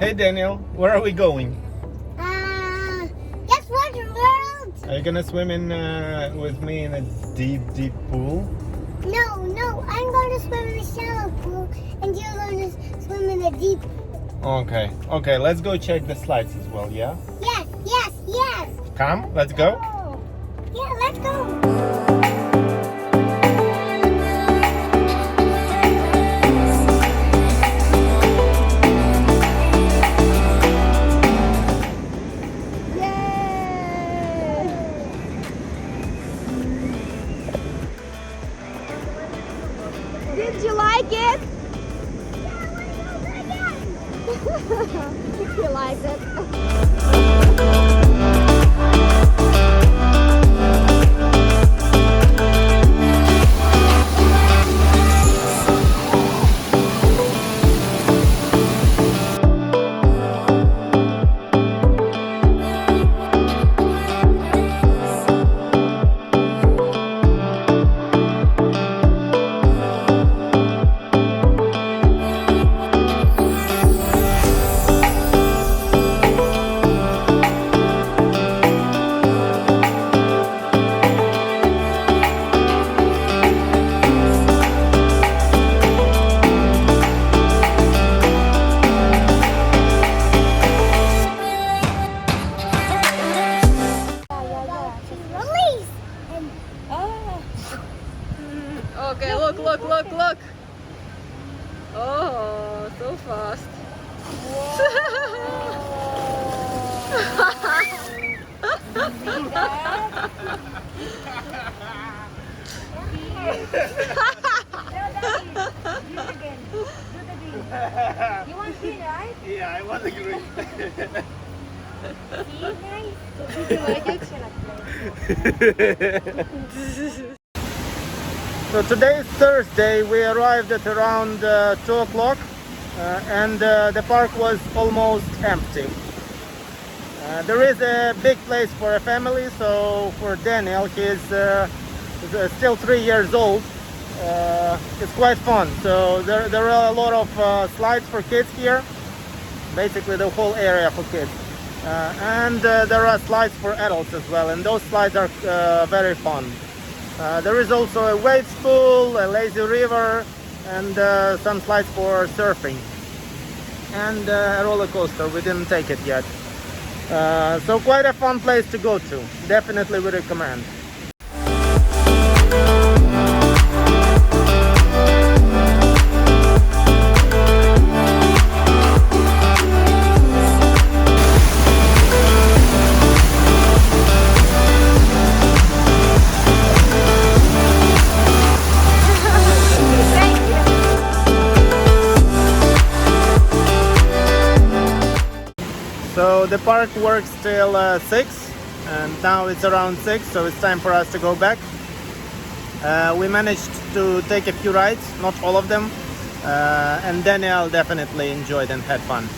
Hey Daniel, where are we going? Yas Waterworld. Are you gonna swim in with me in a deep pool? No, I'm going to swim in the shallow pool, and you're going to swim in the deep pool. Okay, let's go check the slides as well, yeah? Yes. Come, let's go. Oh. Yeah, let's go. Did you like it? Yeah, I want to go again. You liked it. Release. And Okay, look. Oh, so fast. you want green, right? Yeah, I want the green. See, nice. So today is Thursday. We arrived at around 2 o'clock and the park was almost empty. There is a big place for a family, so for Daniel, he's still 3 years old. It's quite fun. So there are a lot of slides for kids here, basically the whole area for kids. And there are slides for adults as well, and those slides are very fun. There is also a wave pool, a lazy river, and some slides for surfing. And a roller coaster, we didn't take it yet. So quite a fun place to go to. Definitely we recommend. So the park works till 6, and now it's around 6, so it's time for us to go back. We managed to take a few rides, not all of them, and Daniel definitely enjoyed and had fun.